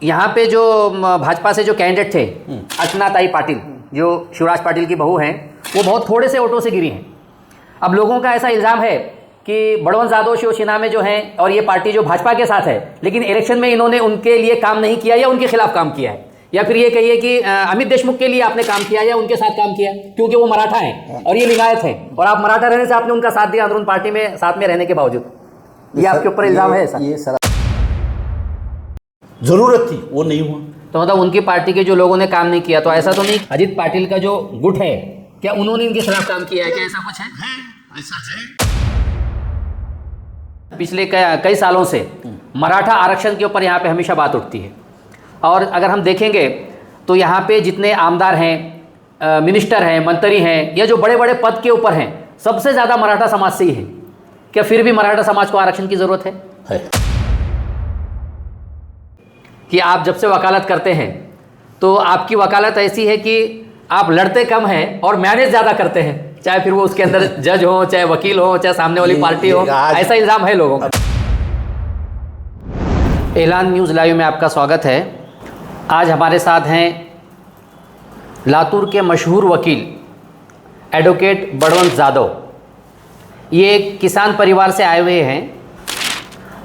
यहाँ पे जो भाजपा से जो कैंडिडेट थे अर्चना ताई पाटिल, जो शिवराज पाटिल की बहू हैं, वो बहुत थोड़े से वोटों से गिरी हैं। अब लोगों का ऐसा इल्ज़ाम है कि बड़वंत जादव शिवसेना में जो हैं और ये पार्टी जो भाजपा के साथ है, लेकिन इलेक्शन में इन्होंने उनके लिए काम नहीं किया या उनके खिलाफ काम किया है, या फिर ये कहिए कि अमित देशमुख के लिए आपने काम किया या उनके साथ काम किया, क्योंकि वो मराठा हैं और ये लिंगायत हैं, और आप मराठा रहने से आपने उनका साथ दिया अंदरून पार्टी में साथ में रहने के बावजूद। ये आपके ऊपर इल्ज़ाम है ऐसा? ये सर जरूरत थी, वो नहीं हुआ। तो मतलब उनकी पार्टी के जो लोगों ने काम नहीं किया, तो ऐसा तो नहीं अजीत पाटिल का जो गुट है, क्या उन्होंने इनके खिलाफ काम किया है, क्या ऐसा कुछ है? ऐसा है। पिछले कई सालों से मराठा आरक्षण के ऊपर यहाँ पे हमेशा बात उठती है, और अगर हम देखेंगे तो यहाँ पे जितने आमदार हैं, मिनिस्टर हैं, मंत्री हैं, या जो बड़े बड़े पद के ऊपर हैं, सबसे ज़्यादा मराठा समाज से ही है। क्या फिर भी मराठा समाज को आरक्षण की ज़रूरत है? कि आप जब से वकालत करते हैं तो आपकी वकालत ऐसी है कि आप लड़ते कम हैं और मैनेज ज़्यादा करते हैं, चाहे फिर वो उसके अंदर जज हो, चाहे वकील हो, चाहे सामने वाली पार्टी हो, ऐसा इल्ज़ाम है लोगों का। ऐलान न्यूज़ लाइव में आपका स्वागत है। आज हमारे साथ हैं लातूर के मशहूर वकील एडवोकेट बड़वंत जादव। ये एक किसान परिवार से आए हुए हैं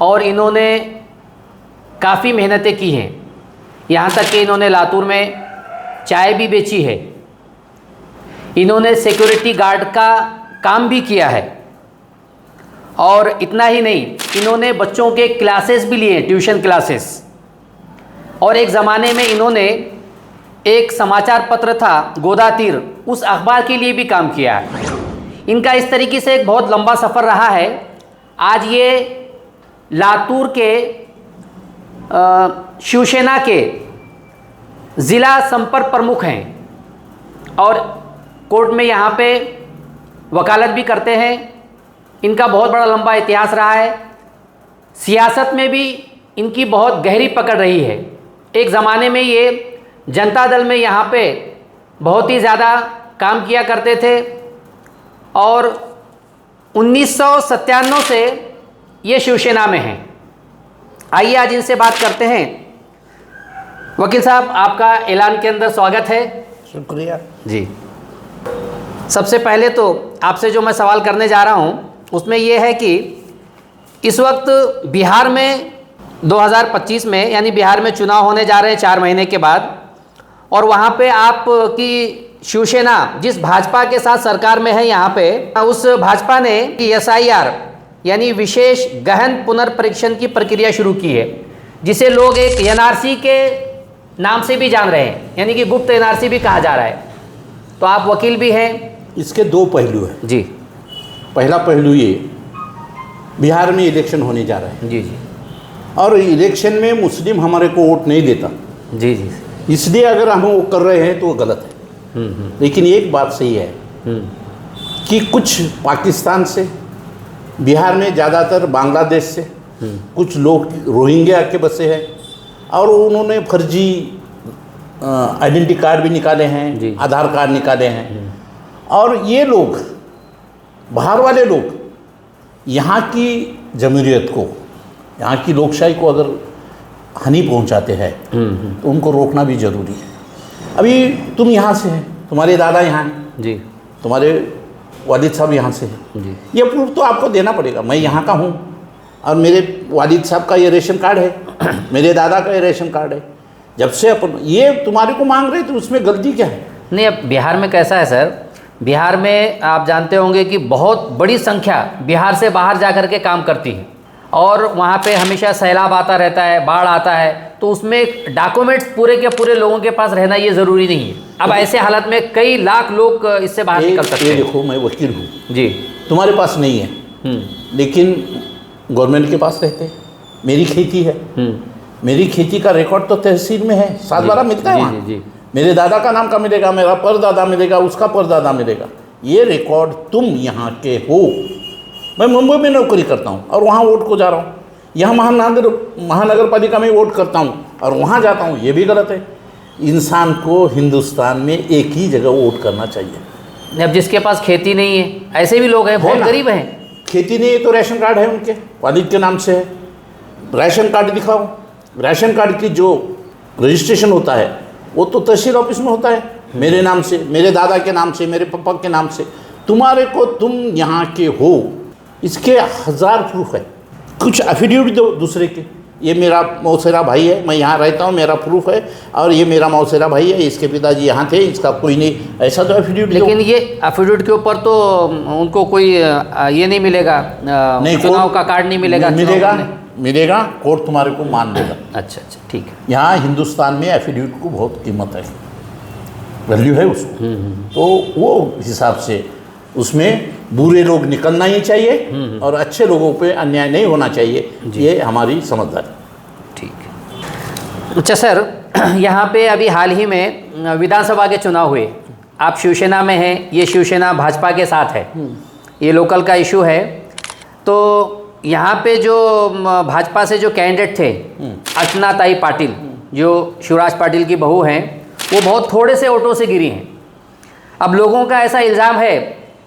और इन्होंने काफ़ी मेहनतें की हैं, यहाँ तक कि इन्होंने लातूर में चाय भी बेची है, इन्होंने सिक्योरिटी गार्ड का काम भी किया है, और इतना ही नहीं, इन्होंने बच्चों के क्लासेस भी लिए, ट्यूशन क्लासेस। और एक ज़माने में इन्होंने एक समाचार पत्र था गोदातीर, उस अखबार के लिए भी काम किया है। इनका इस तरीके से एक बहुत लंबा सफ़र रहा है। आज ये लातूर के शिवसेना के ज़िला संपर्क प्रमुख हैं और कोर्ट में यहाँ पे वकालत भी करते हैं। इनका बहुत बड़ा लंबा इतिहास रहा है। सियासत में भी इनकी बहुत गहरी पकड़ रही है। एक ज़माने में ये जनता दल में यहाँ पे बहुत ही ज़्यादा काम किया करते थे, और 1997 से ये शिवसेना में हैं। आइए आज इनसे बात करते हैं। वकील साहब, आपका ऐलान के अंदर स्वागत है। शुक्रिया जी। सबसे पहले तो आपसे जो मैं सवाल करने जा रहा हूँ उसमें ये है कि इस वक्त बिहार में 2025 में, यानी बिहार में चुनाव होने जा रहे हैं 4 महीने के बाद, और वहाँ पे आपकी शिवसेना जिस भाजपा के साथ सरकार में है, यहाँ पे उस भाजपा ने SIR यानी विशेष गहन पुनर्परीक्षण की प्रक्रिया शुरू की है, जिसे लोग एक NRC के नाम से भी जान रहे हैं, यानी कि गुप्त NRC भी कहा जा रहा है। तो आप वकील भी हैं। इसके 2 पहलू हैं जी। पहला पहलू ये, बिहार में इलेक्शन होने जा रहा है। जी जी। और इलेक्शन में मुस्लिम हमारे को वोट नहीं देता। जी जी। इसलिए अगर हम वो कर रहे हैं तो वो गलत है। लेकिन एक बात सही है कि कुछ पाकिस्तान से, बिहार में ज़्यादातर बांग्लादेश से कुछ लोग रोहिंग्या के बसे हैं, और उन्होंने फर्जी आइडेंटिटी कार्ड भी निकाले हैं, आधार कार्ड निकाले हैं। और ये लोग, बाहर वाले लोग, यहाँ की जमहूरियत को, यहाँ की लोकशाही को अगर हानि पहुँचाते हैं तो उनको रोकना भी ज़रूरी है। अभी तुम यहाँ से हैं, तुम्हारे दादा यहाँ हैं जी, तुम्हारे वालिद साहब यहाँ से हैं जी। ये प्रूफ तो आपको देना पड़ेगा। मैं यहाँ का हूँ और मेरे वालिद साहब का ये रेशन कार्ड है, मेरे दादा का ये रेशन कार्ड है। जब से अपन ये तुम्हारे को मांग रहे तो उसमें गलती क्या है? नहीं, अब बिहार में कैसा है सर, बिहार में आप जानते होंगे कि बहुत बड़ी संख्या बिहार से बाहर जा कर के काम करती है, और वहाँ पे हमेशा सैलाब आता रहता है, बाढ़ आता है, तो उसमें डॉक्यूमेंट्स पूरे के पूरे लोगों के पास रहना ये ज़रूरी नहीं है। अब ऐसे हालत में कई लाख लोग इससे बाहर निकल सकते हैं। देखो, मैं वकील हूँ जी, तुम्हारे पास नहीं है, लेकिन गवर्नमेंट के पास रहते हैं। मेरी खेती है, मेरी खेती का रिकॉर्ड तो तहसील में है, 7/12 मिलता है वहाँ। मेरे दादा का नाम का मिलेगा, मेरा परदादा मिलेगा, उसका परदादा मिलेगा। ये रिकॉर्ड तुम यहाँ के हो। मैं मुंबई में नौकरी करता हूँ और वहाँ वोट को जा रहा हूँ। यहाँ महानगर पालिका में वोट करता हूँ और वहाँ जाता हूँ, ये भी गलत है। इंसान को हिंदुस्तान में एक ही जगह वोट करना चाहिए। अब जिसके पास खेती नहीं है, ऐसे भी लोग हैं, बहुत गरीब हैं। खेती नहीं है तो राशन कार्ड है उनके वालिद के नाम से है, राशन कार्ड दिखाओ। राशन कार्ड की जो रजिस्ट्रेशन होता है वो तो तहसील ऑफिस में होता है, मेरे नाम से, मेरे दादा के नाम से, मेरे पापा के नाम से। तुम्हारे को तुम यहाँ के हो इसके 1000 प्रूफ है। कुछ एफिडेविट दो दूसरे के, ये मेरा मौसेरा भाई है, मैं यहाँ रहता हूँ, मेरा प्रूफ है, और ये मेरा मौसेरा भाई है, इसके पिताजी यहाँ थे, इसका कोई नहीं, ऐसा तो एफिडेविट। लेकिन ये एफिडेविट के ऊपर तो उनको कोई ये नहीं मिलेगा, नहीं, चुनाव का कार्ड नहीं मिलेगा। मिलेगा, कोर्ट तुम्हारे को मान लेगा। अच्छा, ठीक है। यहाँ हिंदुस्तान में एफिडेविट को बहुत कीमत है, वैल्यू है उसको। तो वो हिसाब से उसमें बुरे लोग निकलना ही चाहिए और अच्छे लोगों पे अन्याय नहीं होना चाहिए, ये हमारी समझदारी। ठीक है। अच्छा सर, यहाँ पे अभी हाल ही में विधानसभा के चुनाव हुए, आप शिवसेना में हैं, ये शिवसेना भाजपा के साथ है, ये लोकल का इशू है। तो यहाँ पे जो भाजपा से जो कैंडिडेट थे अर्चनाताई पाटिल, जो शिवराज पाटिल की बहू हैं, वो बहुत थोड़े से वोटों से गिरी हैं। अब लोगों का ऐसा इल्ज़ाम है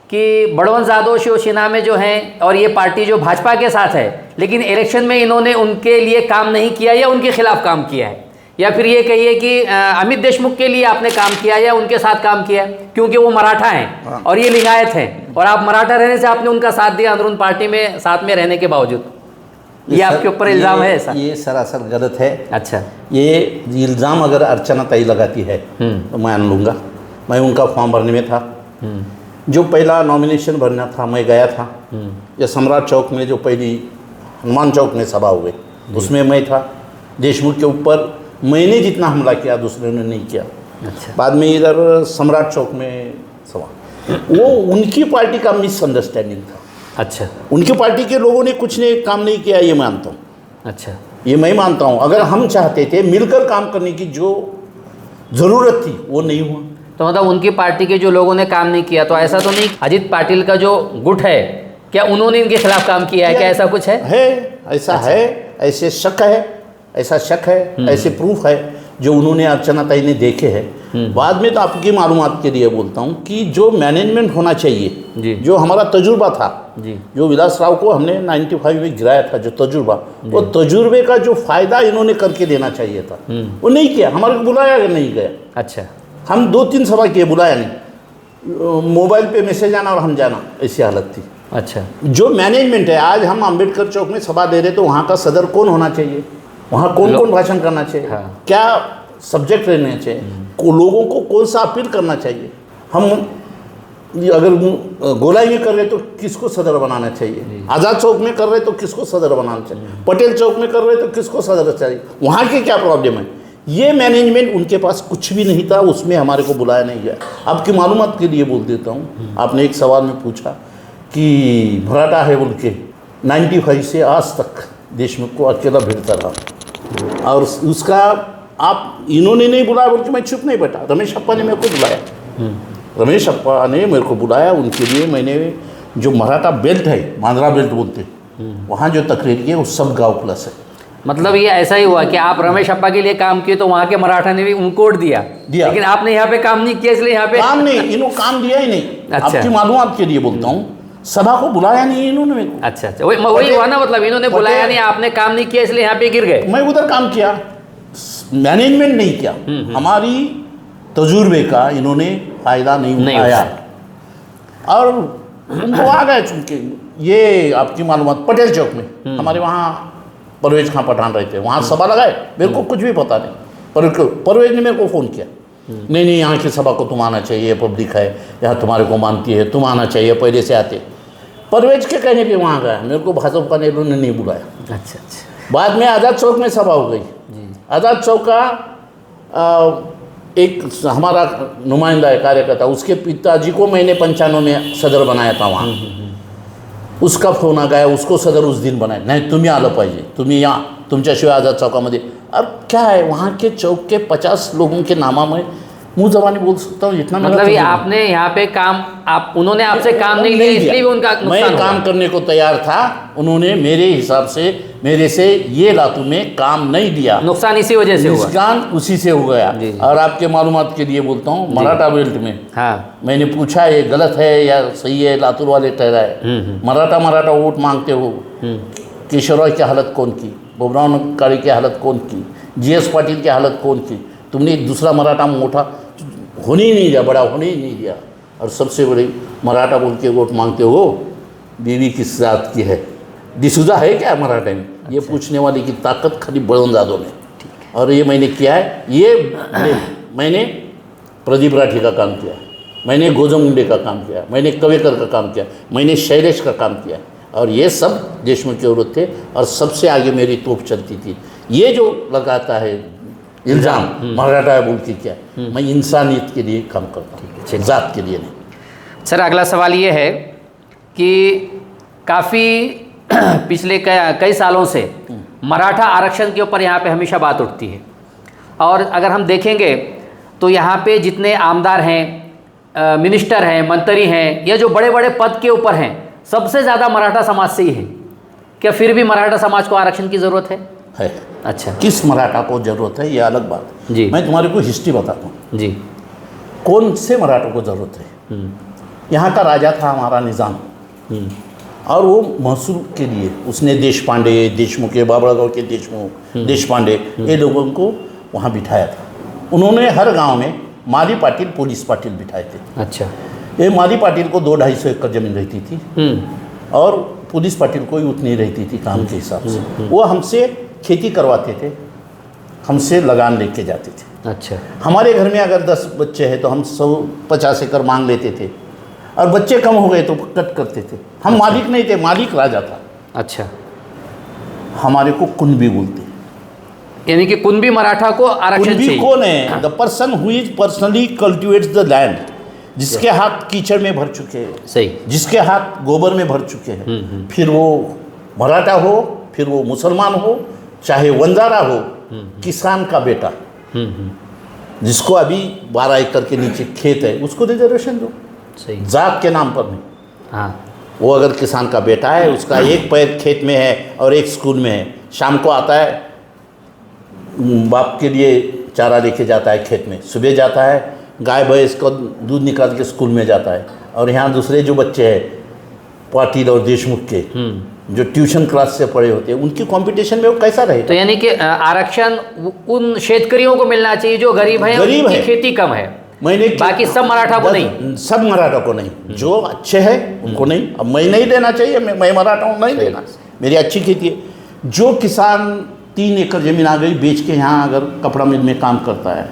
कि बड़वंत जादव शिवसेना में जो हैं और ये पार्टी जो भाजपा के साथ है, लेकिन इलेक्शन में इन्होंने उनके लिए काम नहीं किया या उनके खिलाफ काम किया है, या फिर ये कहिए कि अमित देशमुख के लिए आपने काम किया या उनके साथ काम किया, क्योंकि वो मराठा हैं और ये लिंगायत हैं, और आप मराठा रहने से आपने उनका साथ दिया अंदरून पार्टी में साथ में रहने के बावजूद। ये आपके ऊपर इल्ज़ाम है ऐसा? ये सरासर गलत है। अच्छा, ये इल्ज़ाम अगर अर्चनाताई लगाती है तो मैं मान लूँगा। मैं उनका फॉर्म भरने में था, जो पहला नॉमिनेशन भरना था मैं गया था, या सम्राट चौक में जो पहली हनुमान चौक में सभा हुई उसमें मैं था। देशमुख के ऊपर मैंने जितना हमला किया दूसरे ने नहीं किया। अच्छा। बाद में इधर सम्राट चौक में सभा, वो उनकी पार्टी का मिसअंडरस्टैंडिंग था। अच्छा, उनकी पार्टी के लोगों ने कुछ नहीं काम नहीं किया, ये मानता हूँ। अच्छा, ये मैं मानता हूँ। अगर हम चाहते थे मिलकर काम करने की जो ज़रूरत थी वो नहीं हुआ। तो मतलब उनकी पार्टी के जो लोगों ने काम नहीं किया, तो ऐसा तो नहीं अजीत पाटिल का जो गुट है, क्या उन्होंने इनके खिलाफ काम किया है? क्या ऐसा कुछ है? ऐसा है, ऐसे शक है, ऐसा शक है, ऐसे प्रूफ है जो उन्होंने अर्चनाताई ने देखे हैं। बाद में तो आपकी मालूमात के लिए बोलता हूँ कि जो मैनेजमेंट होना चाहिए, जो हमारा तजुर्बा था, जो विलास राव को हमने 95 में गिराया था, जो तजुर्बा, वो तजुर्बे का जो फ़ायदा इन्होंने करके देना चाहिए था, वो नहीं किया। हमारे को बुलाया नहीं गया। अच्छा, हम 2-3 सभा किए, बुलाया नहीं, मोबाइल पे मैसेज आना और हम जाना, ऐसी हालत थी। अच्छा, जो मैनेजमेंट है, आज हम अंबेडकर चौक में सभा दे रहे तो वहाँ का सदर कौन होना चाहिए, वहाँ कौन कौन भाषण करना चाहिए, क्या सब्जेक्ट रहने चाहिए, लोगों को कौन सा अपील करना चाहिए। हम अगर गोलाई में कर रहे तो किसको सदर बनाना चाहिए, आज़ाद चौक में कर रहे तो किसको सदर बनाना चाहिए, पटेल चौक में कर रहे तो किसको सदर चाहिए, वहाँ की क्या प्रॉब्लम है। ये मैनेजमेंट उनके पास कुछ भी नहीं था, उसमें हमारे को बुलाया नहीं गया। आपकी मालूमात के लिए बोल देता हूँ, आपने एक सवाल में पूछा कि मराठा है बोल के, 95 से आज तक देशमुख को अकेला भिड़ता रहा, और उसका आप इन्होंने नहीं बुलाया बोल के मैं चुप नहीं बैठा। रमेश अप्पा ने मेरे को बुलाया, रमेश अप्पा ने मेरे को बुलाया, उनके लिए मैंने जो मराठा बेल्ट है, मांद्रा बेल्ट बोलते, वहाँ जो तकरीर की है वो सब गाँव प्लस है। मतलब ये ऐसा ही हुआ कि आप रमेश अप्पा के लिए काम किए तो वहाँ के मराठा ने भी उनको वोट दिया, लेकिन आपने यहाँ पे काम नहीं किया, इसलिए यहाँ पे काम नहीं, इन्होंने काम दिया ही नहीं। अच्छा। आपकी मालूमात के लिए बोलता हूँ, सभा को बुलाया नहीं इन्होंने मेरे को। अच्छा, वही हुआ ना, मतलब इन्होंने बुलाया नहीं, आपने काम नहीं किया, इसलिए यहाँ पे गिर गए। मैं उधर काम किया, मैनेजमेंट नहीं किया, हमारी तजुर्बे का इन्होंने फायदा नहीं उठाया और उनको आ गए। चूंकि ये आपकी मालूमात पटेल चौक में हमारे वहाँ परवेज खां पठान रहते, वहाँ सभा लगाए, मेरे को कुछ भी पता नहीं, पर परवेज ने मेरे को फ़ोन किया, नहीं यहाँ की सभा को तुम आना चाहिए, पब्लिक है यहाँ तुम्हारे को मानती है, तुम आना चाहिए, पहले से आते। परवेज के कहने पे वहाँ गया, मेरे को भाजपा ने इन्होंने नहीं बुलाया। अच्छा, बाद में आज़ाद चौक में सभा हो गई। आज़ाद चौक का एक हमारा नुमाइंदा है, कार्यकर्ता, उसके पिताजी को मैंने 95 में सदर बनाया था वहाँ, उसका फोन आ गया, उसको सदर उस दिन बनाया, नहीं तुम्ही आलं पाहिजे, तुम्ही या तुमच्याशिवाय आझाद चौकामध्ये। अब क्या है, वहाँ के चौक के 50 लोगों के नामा में मुँह जबानी बोल सकता हूँ, इतना मतलब ये आपने यहाँ पे काम, आप उन्होंने आपसे काम नहीं लिया, इसलिए भी उनका मैं काम करने को तैयार था, उन्होंने मेरे हिसाब से मेरे से ये लातू में काम नहीं दिया, नुकसान इसी वजह से हुआ, नुकसान उसी से हो गया। और आपके मालूमात के लिए बोलता हूँ, मराठा बेल्ट में मैंने पूछा ये गलत है या सही है, लातूर वाले ठहराए, मराठा वोट मांगते हो, केशवराव की हालत कौन की, बुबराव नक्काड़ी की हालत कौन की, GS पाटिल की हालत कौन थी? तुमने एक दूसरा मराठा मोटा होने ही नहीं दिया, बड़ा होने ही नहीं दिया, और सबसे बड़ी मराठा बोल के वोट मांगते हो, बीवी किस जात की है, डिसूजा है क्या मराठा में? ये पूछने वाले की ताकत खाली बड़वंजादों में। और ये मैंने किया है, मैंने प्रदीप राठी का काम किया, मैंने गौतम मुंडे का काम किया, मैंने कवेकर का काम किया, मैंने शैलेश का काम किया, और ये सब देशमुख के औरत थे, और सबसे आगे मेरी तोप चलती थी। ये जो लगाता है इल्ज़ाम मराठा बोल के क्या, मैं इंसानियत के लिए काम करता हूँ, ज़ात के लिए नहीं। सर अगला सवाल ये है कि काफ़ी पिछले कई सालों से मराठा आरक्षण के ऊपर यहाँ पे हमेशा बात उठती है, और अगर हम देखेंगे तो यहाँ पे जितने आमदार हैं, मिनिस्टर हैं, मंत्री हैं, या जो बड़े बड़े पद के ऊपर हैं, सबसे ज़्यादा मराठा समाज से ही है। क्या फिर भी मराठा समाज को आरक्षण की ज़रूरत है? अच्छा, किस मराठा को ज़रूरत है ये अलग बात है जी। मैं तुम्हारे को हिस्ट्री बताता हूँ जी। कौन से मराठों को ज़रूरत है? यहाँ का राजा था हमारा निज़ाम, और वो महसूल के लिए उसने देश पांडे, देशमुख, बाबड़ागांव के देशमुख, देश पांडे, ये लोगों को वहाँ बिठाया था। उन्होंने हर गांव में माली पाटिल, पुलिस पाटिल बिठाए थे। अच्छा, ये माली पाटिल को 200-250 एकड़ जमीन रहती थी, और पुलिस पाटिल को ही उतनी रहती थी काम के हिसाब से। वो हमसे खेती करवाते थे, हमसे लगान लेके जाते थे। अच्छा, हमारे घर में अगर 10 बच्चे हैं तो हम 150 एकड़ मांग लेते थे, और बच्चे कम हो गए तो कट करते थे। हम मालिक नहीं थे, मालिक राजा था। अच्छा, हमारे को कुनबी बोलते, यानी कि कुनबी मराठा को आरक्षण कुनबी चाहिए। कौन है? The person who is personally cultivates the land, जिसके हाथ कीचड़ में भर चुके हैं, सही, जिसके हाथ गोबर में भर चुके हैं, फिर वो मराठा हो, फिर वो मुसलमान हो, चाहे वंजारा हो, किसान का बेटा, जिसको अभी 12 एकड़ के नीचे खेत है, उसको रिजर्वेशन दो, सही, जात के नाम पर नहीं। हाँ, वो अगर किसान का बेटा है, उसका एक पैर खेत में है और एक स्कूल में है, शाम को आता है, बाप के लिए चारा लेके जाता है खेत में, सुबह जाता है गाय भैंस को दूध निकाल के स्कूल में जाता है। और यहाँ दूसरे जो बच्चे हैं पाटिल और देशमुख के, जो ट्यूशन क्लास से पढ़े होते हैं, उनकी कंपटीशन में वो कैसा रहे? तो यानी कि आरक्षण उन शेतकरियों को मिलना चाहिए जो गरीब हैं, गरीब उनकी है, खेती कम है, मैंने बाकी सब मराठा को नहीं, सब मराठा को नहीं, जो अच्छे हैं उनको नहीं। अब मैं नहीं लेना चाहिए, मैं मराठा हूँ, नहीं लेना, मेरी अच्छी खेती है। जो किसान 3 एकड़ ज़मीन आ गई बेच के यहाँ अगर कपड़ा मिल में काम करता है,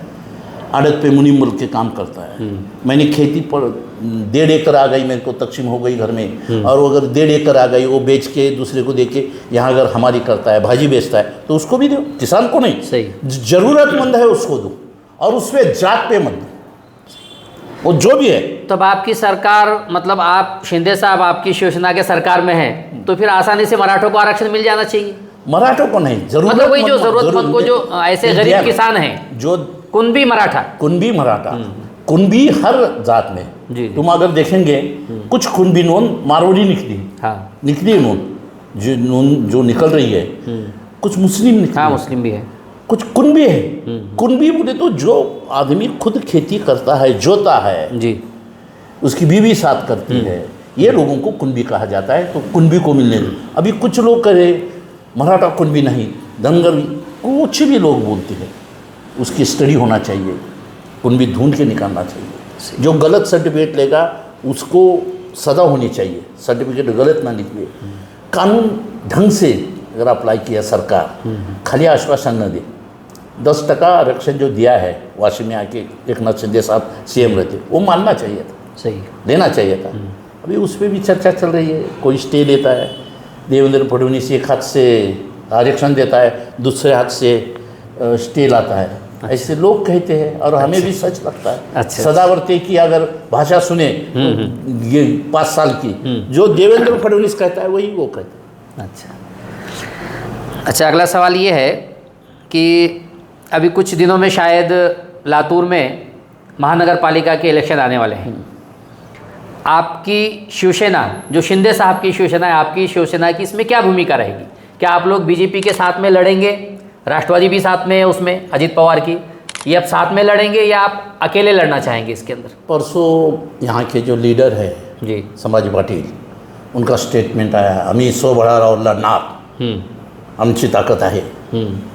आड़त पे मुनीम बोल के काम करता है, मैंने खेती पर 1.5 एकड़ आ गई, मेरे को तकसीम हो गई घर में, और वो अगर 1.5 एकड़ आ गई, वो बेच के दूसरे को दे के यहाँ अगर हमारी करता है, भाजी बेचता है, तो उसको भी दो, किसान को नहीं। सही, ज़रूरतमंद है उसको दो, और उसमें जात पे मत दो, वो जो भी है। तब आपकी सरकार, मतलब आप शिंदे साहब आपकी शिवसेना के सरकार में हैं, तो फिर आसानी से मराठों को आरक्षण मिल जाना चाहिए। मराठों को नहीं, मतलब वही जो जरूरतमंद को, जो ऐसे गरीब किसान हैं, जो कुनबी मराठा, कुनबी मराठा, कुनबी हर जात में जी, तुम अगर देखेंगे, कुछ कुनबी नून मारवाड़ी निकली, हाँ, निकली नून जो निकल रही है, कुछ मुस्लिम निकली, हाँ, मुस्लिम भी है, कुछ कुनबी है। कुनबी बोले तो जो आदमी खुद खेती करता है, जोता है जी, उसकी बीवी साथ करती है, ये लोगों को कुनबी कहा जाता है। तो कुनबी को मिलने दो। अभी कुछ लोग करे मराठा कुनबी नहीं, दंगल, कुछ भी लोग बोलते हैं, उसकी स्टडी होना चाहिए, कुनबी ढूंढ के निकालना चाहिए। जो गलत सर्टिफिकेट लेगा उसको सज़ा होनी चाहिए, सर्टिफिकेट गलत ना निकले। कानून ढंग से अगर अप्लाई किया सरकार, खाली आश्वासन न दे। 10% आरक्षण जो दिया है वाशी में आके एकनाथ शिंदे साहब CM रहते, वो मानना चाहिए था, सही, देना चाहिए था। अभी उस पर भी चर्चा चल रही है, कोई स्टे लेता है, देवेंद्र फडणवीस एक हाथ से आरक्षण देता है, दूसरे हाथ से स्टे लाता है, ऐसे लोग कहते हैं, और हमें भी सच लगता है। अच्छा, सदावर्ती की अगर भाषा सुने ये 5 साल की, जो देवेंद्र फडणवीस कहता है वही वो कहता है। अच्छा, अगला सवाल ये है कि अभी कुछ दिनों में शायद लातूर में महानगर पालिका के इलेक्शन आने वाले हैं। आपकी शिवसेना, जो शिंदे साहब की शिवसेना है, आपकी शिवसेना की इसमें क्या भूमिका रहेगी? क्या आप लोग बीजेपी के साथ में लड़ेंगे? राष्ट्रवादी भी साथ में है उसमें, अजित पवार की, ये आप साथ में लड़ेंगे या आप अकेले लड़ना चाहेंगे इसके अंदर? परसों यहाँ के जो लीडर है जी, समाज पाटिल, उनका स्टेटमेंट आया, आम्ही 100 बळाराव लढणार, आमची ताकद आहे।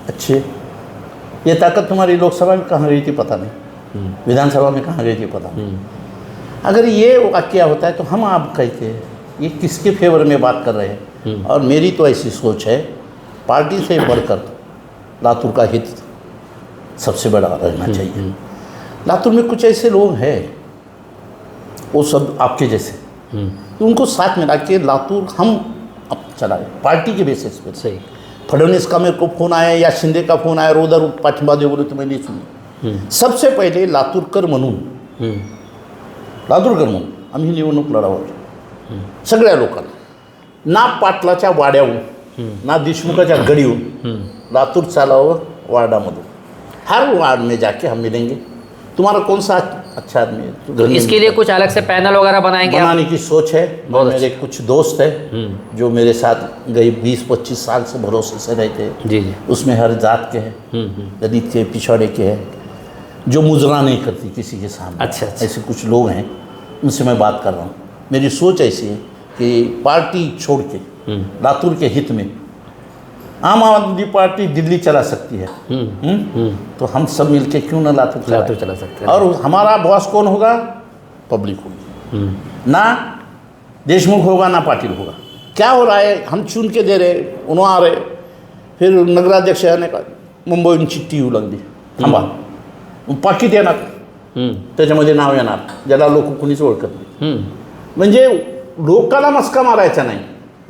अच्छे, ये ताकत तुम्हारी लोकसभा में कहाँ गई थी पता नहीं, विधानसभा में कहाँ गई थी पता नहीं। अगर ये वाक्य होता है तो हम आप कहते हैं ये किसके फेवर में बात कर रहे हैं। और मेरी तो ऐसी सोच है, पार्टी से बढ़कर लातूर का हित सबसे बड़ा रहना चाहिए। लातूर में कुछ ऐसे लोग हैं, वो सब आपके जैसे, तो उनको साथ मिला के लातूर हम अब चलाए पार्टी के बेसिस पर। सही। फडणवीस का मेरे को फोन आया या शिंदे का फोन आया और उधर पाठिंबा दे बोले तो मैं नहीं सुनी। सबसे पहिले लातूरकर म्हणून आम्ही निवडणूक लढावं सगळ्या लोकांना, ना पाटलाच्या वाड्याहून ना देशमुखाच्या गडीहून लातूर चालावं वार्डामधून। हर वार्ड में जाके हम मिलेंगे, तुम्हारा कौन सा अच्छा आदमी है तो इसके लिए कुछ अलग से पैनल वगैरह बनाएंगे आप? बनाने की सोच है। मेरे कुछ दोस्त हैं जो मेरे साथ गई 20-25 साल से भरोसे से रहते हैं। जी जी। उसमें हर जात के हैं, दलित के, पिछड़े के हैं, जो मुजरा नहीं करती किसी के सामने। अच्छा। ऐसे कुछ लोग हैं, उनसे मैं बात कर रहा हूँ। मेरी सोच ऐसी है कि पार्टी छोड़ के लातूर के हित में आम आदमी पार्टी दिल्ली चला सकती है, तो हम सब मिलके क्यों ना लातूर चला सकते हैं। और हमारा बॉस कौन होगा? पब्लिक होगी, ना देशमुख होगा ना पाटिल होगा। क्या हो रहा है, हम चुन के दे रहे, उन्होंने आ रहे, फिर नगराध्यक्ष ने का मुंबईहून चिठ्ठी येऊ लागली, थांबा पाकिट येणार, त्याच्यामध्ये नाव येणार ज्याला लोक कुणीच ओळखत नाही। म्हणजे लोकांना मस्का मारायचा नाही,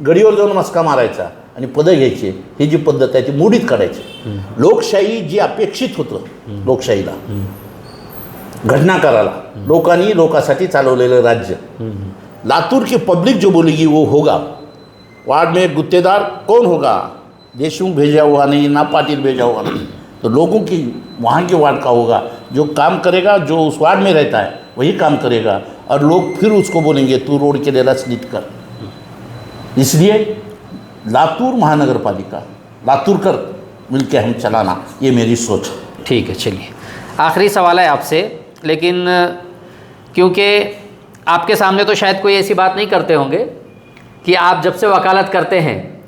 गडीवर जाऊन मस्का मारायचा आणि पदं घ्यायची, ही जी पद्धत आहे ती मोडीत काढायची। लोकशाही जी अपेक्षित होतं लोकशाहीला, घटनाकाराला, लोकांनी लोकांसाठी चालवलेलं राज्य, लातूर की पब्लिक जो बोलेगी वो होगा। वार्ड में गुत्तेदार कौन होगा? देशमुख भेजा हुआ नहीं, ना पाटिल भेजा हुआ नहीं, तो लोगों की वहाँ के वार्ड का होगा। जो काम करेगा, जो उस वार्ड में रहता है वही काम करेगा, और लोग फिर उसको बोलेंगे तू रोड के लिए स्लिट कर। इसलिए लातूर महानगर पालिका लातूरकर मिलकर हम चलाना, ये मेरी सोच है। ठीक है, चलिए आखिरी सवाल है आपसे, लेकिन क्योंकि आपके सामने तो शायद कोई ऐसी बात नहीं करते होंगे कि आप जब से वकालत करते हैं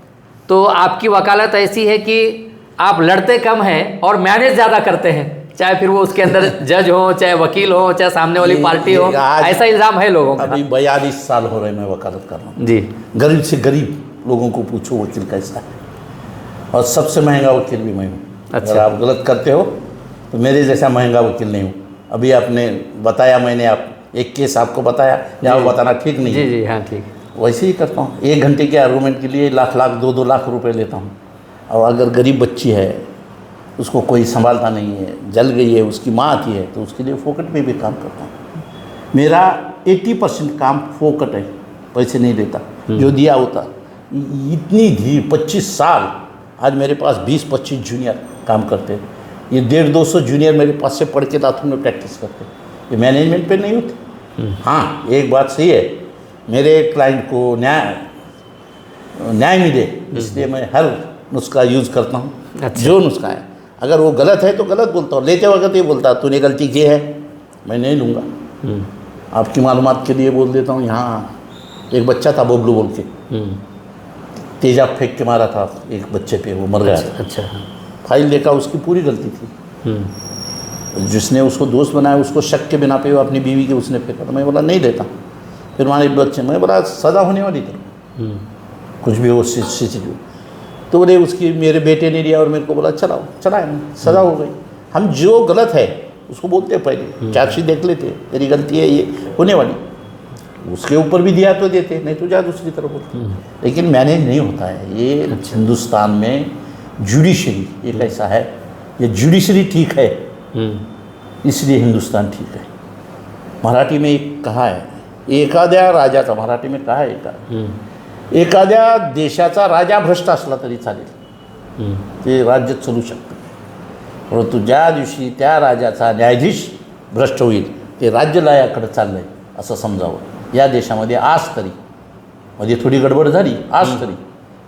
तो आपकी वकालत ऐसी है कि आप लड़ते कम हैं और मैनेज ज़्यादा करते हैं, चाहे फिर वो उसके अंदर जज हो, चाहे वकील हो, चाहे सामने वाली पार्टी हो, ऐसा इल्ज़ाम है लोगों का। अभी 42 साल हो रहे मैं वकालत कर रहा हूँ जी। गरीब से गरीब लोगों को पूछो वकील कैसा है, और सबसे महंगा वकील भी मैं हूँ। अच्छा। अगर आप गलत करते हो तो मेरे जैसा महंगा वकील नहीं हूँ। अभी आपने बताया, मैंने आप एक केस आपको बताया, यहाँ बताना ठीक नहीं है। जी जी, हाँ ठीक। वैसे ही करता हूँ, 1 घंटे के आर्गूमेंट के लिए लाख 2-2 लाख रुपए लेता हूँ। और अगर गरीब बच्ची है, उसको कोई संभालता नहीं है, जल गई है, उसकी माँ आती है, तो उसके लिए फोकट में भी काम करता हूँ। मेरा 80% काम फोकट है, पैसे नहीं लेता, जो दिया होता। इतनी धी 25 साल, आज मेरे पास 20-25 जूनियर काम करते हैं। ये 150-200 जूनियर मेरे पास से पढ़ के लातूर में प्रैक्टिस करते हैं। ये मैनेजमेंट पे नहीं होते। हाँ, एक बात सही है, मेरे क्लाइंट को न्याय मिले, इसलिए मैं हर नुस्खा यूज़ करता हूँ। अच्छा। जो नुस्खा है, अगर वो गलत है तो गलत बोलता हूँ, लेते वक्त ये बोलता तूने गलती की है, मैं नहीं लूँगा। आपकी मालूमात के लिए बोल देता हूँ, यहाँ एक बच्चा था बबलू बोल के, तेजाब फेंक के मारा था एक बच्चे पे, वो मर गया था। अच्छा। फाइल देखा, उसकी पूरी गलती थी। जिसने उसको दोस्त बनाया उसको शक के बिना पे वो अपनी बीवी के उसने फेंका था। मैं बोला नहीं देता। फिर हमारे बच्चे, मैं बोला सज़ा होने वाली थी, कुछ भी हो सिचुएशन, तो बोले उसकी मेरे बेटे ने लिया और मेरे को बोला चलाओ, चलाए, सज़ा हो गई। हम जो गलत है उसको बोलते हैं, पहले चार्जशीट देख लेते, तेरी गलती है ये होने वाली, उसके ऊपर भी दिया तो देते, नहीं तो जा दूसरी तरफ बोलते। लेकिन मैनेज नहीं होता है ये। हिंदुस्तान में जुडिशरी एक ऐसा है, ये जुडिशरी ठीक है इसलिए हिंदुस्तान ठीक है। मराठी में एक कहा है, एखाद्या राजाचा, मराठी में कहा है एखाद्या देशाचा राजा भ्रष्ट असला तरी चालेल, ते राज्य चालू शकतं, परंतु ज्या दिवशी त्या राजाचा न्यायाधीश भ्रष्ट होईल ते राज्य लयाकडे चाललंय असं समजावं। या देशामध्ये आज तरी, मध्ये थोडी गडबड झाली, आज तरी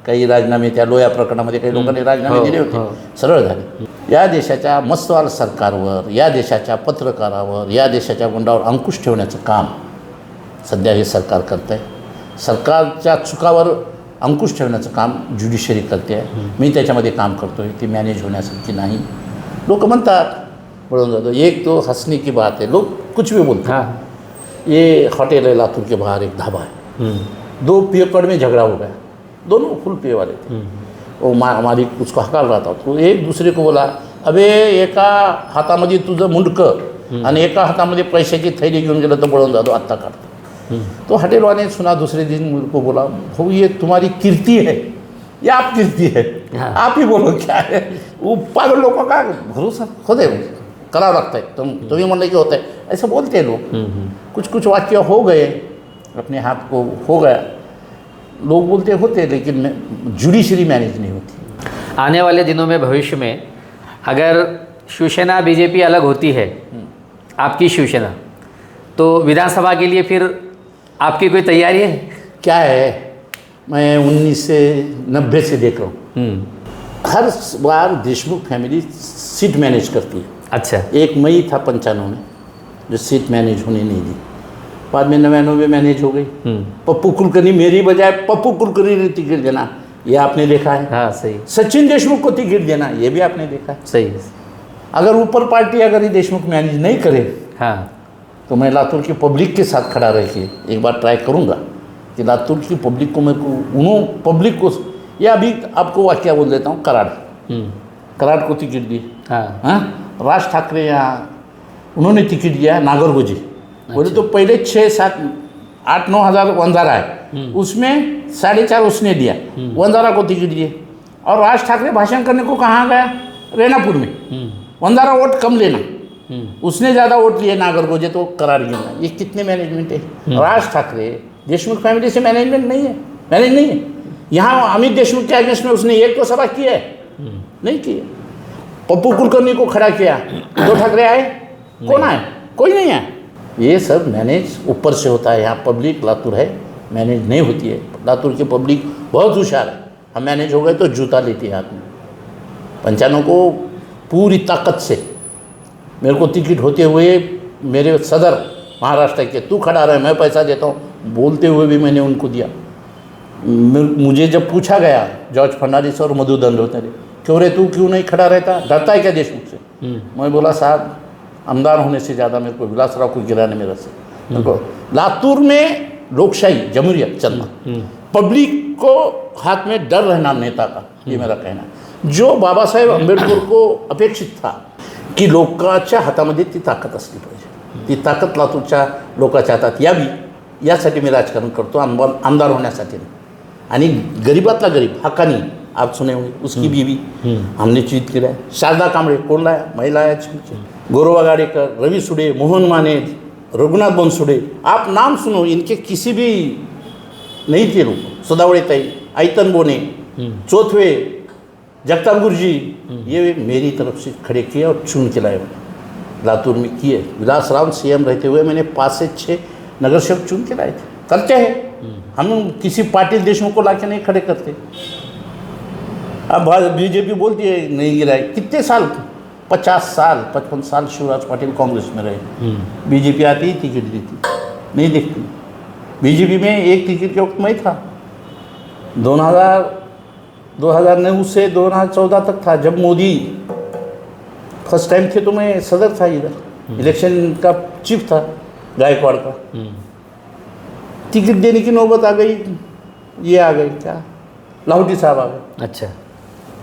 काही राजीनामे, त्या लोया प्रकरणामध्ये काही लोकांनी राजीनामे दिले होते, सरळ झाले। या देशाच्या मस्तवाल सरकारवर, या देशाच्या पत्रकारावर, या देशाच्या गुंडावर अंकुश ठेवण्याचं काम सध्या हे सरकार करतं आहे। सरकारच्या चुकावर अंकुश ठेवण्याचं काम ज्युडिशरी करते आहे। मी त्याच्यामध्ये काम करतो आहे, ती मॅनेज होण्यासारखी नाही। लोग म्हणतात बळवंत जाधव, एक तो हंसने की बात है, लोग कुछ भी बोलते हैं। हाँ। ये होटल है लातूर के बाहर, एक ढाबा है, 2 पियकड़ में झगड़ा हो गया, दोनों फुल पे वाले थे। वो हमारी उसको हकाल रहा था, तो एक दूसरे को बोला, अबे एका हातामध्ये तुझं मुंडकं आणि एका हातामध्ये पैशाची थैली घेऊन गेलं तर बळवंत जाधव आत्ता काढतो। तो होटल वाले ने सुना, दूसरे दिन मुझे को बोला, भाऊ ये तुम्हारी कीर्ति है या आप कीर्ति है, हाँ। आप ही बोलो क्या है। वो पागल लोगों का भरोसा खुद है, करावं लागतं है, तुम्ही म्हणलं की होत है, ऐसा बोलते हैं लोग। कुछ कुछ वाक्य हो गए, अपने हाथ को हो गया, लोग बोलते होते, लेकिन जुडिशरी मैनेज नहीं होती। आने वाले दिनों में भविष्य में अगर शिवसेना बीजेपी अलग होती है, आपकी शिवसेना, तो विधानसभा के लिए फिर आपकी कोई तैयारी है? क्या है, मैं 1990 से देख रहा हूँ, हर बार देशमुख फैमिली सीट मैनेज करती है। अच्छा। एक मई था 95 में जो सीट मैनेज होने नहीं दी, बाद में 99 मैनेज हो गई। पप्पू कुलकर्णी, मेरी बजाय पप्पू कुलकर्णी ने टिकट देना, ये आपने देखा है। हाँ सही। सचिन देशमुख को टिकट देना, ये भी आपने देखा है। सही है। अगर ऊपर पार्टी अगर ये देशमुख मैनेज नहीं करे, हाँ। तो मैं लातूर की पब्लिक के साथ खड़ा रह के एक बार ट्राई करूँगा कि लातूर की पब्लिक को, मेरे को पब्लिक को, या अभी आपको वाक्य बोल देता हूँ, कराड़ को टिकट दी। हाँ, राज ठाकरे यहाँ उन्होंने टिकट दिया, नागरगोजी बोले तो पहले 6, 7, 8, 9 हज़ार वंजारा है, उसमें 4.5 उसने दिया, वंजारा को टिकट दिए। और राज ठाकरे भाषण करने को कहाँ गया, रेनापुर में, वंजारा वोट कम लेना, उसने ज़्यादा वोट लिए नागरगोजे, तो करार गिरना। ये कितने मैनेजमेंट है। राज ठाकरे देशमुख फैमिली से मैनेजमेंट नहीं है, मैनेज नहीं है। यहाँ अमित देशमुख के अगेंस्ट में उसने एक तो सभा की है, नहीं की है। पप्पू कुलकर्णी को खड़ा किया, 2 ठाकरे आए, कौन आए, कोई नहीं आया। ये सब मैनेज ऊपर से होता है, यहाँ पब्लिक लातूर है मैनेज नहीं होती है। लातूर की पब्लिक बहुत होशियार है, हम मैनेज हो गए तो जूता लेती है हाथ में। 95 को पूरी ताकत से मेरे को टिकट होते हुए मेरे सदर महाराष्ट्र के, तू खड़ा रहे मैं पैसा देता हूँ बोलते हुए भी मैंने उनको दिया। मुझे जब पूछा गया जॉर्ज फर्नांडिस और मधु दंडोतरे, क्यों रे तू क्यों नहीं खड़ा रहता, डरता है क्या देशमुख से? मैं बोला साहब, आमदार होने से ज़्यादा मेरे को विलासराव को गिराने में रस है। मेरे को लातूर में लोकशाही जमहूरियत चलना, पब्लिक को हाथ में डर रहना नेता का, ये मेरा कहना है। जो बाबासाहेब आंबेडकर को अपेक्षित था की लोकांच्या हातामध्ये ती ताकद असली पाहिजे, ती ताकद लातूरच्या लोकांच्या हातात यावी, यासाठी मी राजकारण करतो, आमदार होण्यासाठी नाही। आणि गरीबातला गरीब हक्कानी, आप सुने होंगे, उसकी बीवी हमने चीत किया है। शारदा कांबळे कोण लाया, महिला आया छिमचे, गौरव गाड़ेकर, रवि सुडे, मोहन माने, रघुनाथ बनसुडे, आप नाम सुनो, इनके किसी भी नहीं थे लोग। सदावड़े ताई, आयतन बोने, चौथवे, जगताप गुरुजी, ये मेरी तरफ से खड़े किए और चुन के लाए लातूर में किए। विलासराव सीएम रहते हुए मैंने 5 से 6 नगर सेवक चुन के लाए थे, करते हैं हम। किसी पार्टी देशमुख को लाके नहीं खड़े करते। अब बीजेपी बोलती है नहीं गिराए, कितने साल, 50 साल 55 साल शिवराज पाटिल कांग्रेस में रहे, बीजेपी आती ही टिकट देती, नहीं देखती। बीजेपी में एक टिकट के वक्त मैं था, 2009 से 2014 तक था। जब मोदी फर्स्ट टाइम थे तो मैं सदर था, इधर इलेक्शन का चीफ था गायकवाड़ का। टिकट देने की नौबत आ गई, ये आ गई क्या, लाहौटी साहब आ गए, अच्छा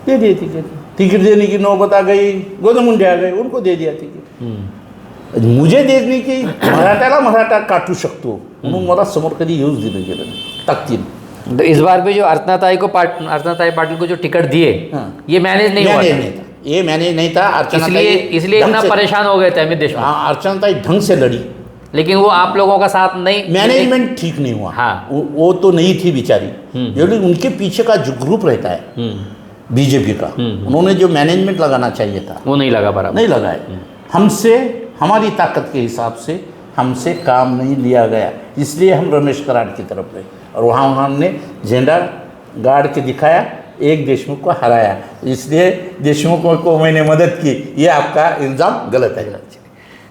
दे दिए टिकट। टिकट देने की नौबत आ गई, गौतम मुंडे आ गए, उनको दे दिया टिकट। मुझे देखने की मराठाला मराठा काटू शकतो म्हणून मला समोर कधी येऊच दिलं गेलं नाही, ताकदीनं। तो इस बार भी जो अर्चनाताई पाटिल को जो टिकट दिए, ये मैनेज नहीं हुआ था। ये मैनेज नहीं था। इसलिए इतना परेशान हो गए थे अमित देशमुख। हाँ, अर्चनाताई ढंग से लड़ी, लेकिन वो आप लोगों का साथ नहीं, मैनेजमेंट ठीक नहीं हुआ। हाँ, वो तो नहीं थी बेचारी, लेकिन उनके पीछे का जो ग्रुप रहता है बीजेपी का, उन्होंने जो मैनेजमेंट लगाना चाहिए था वो नहीं लगा, बराबर नहीं लगाए। हमसे, हमारी ताकत के हिसाब से हमसे काम नहीं लिया गया, इसलिए हम रमेश कराड़ की तरफ गए और वहाँ हमने झंडा गाड़ के दिखाया, एक देशमुख को हराया, इसलिए देशमुखों को मैंने मदद की। ये आपका इल्ज़ाम गलत है।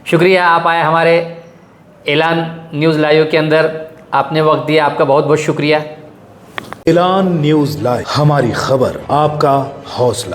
शुक्रिया, आप आए हमारे ऐलान न्यूज़ लाइव के अंदर, आपने वक्त दिया, आपका बहुत बहुत शुक्रिया। ऐलान न्यूज़ लाइव, हमारी खबर आपका हौसला।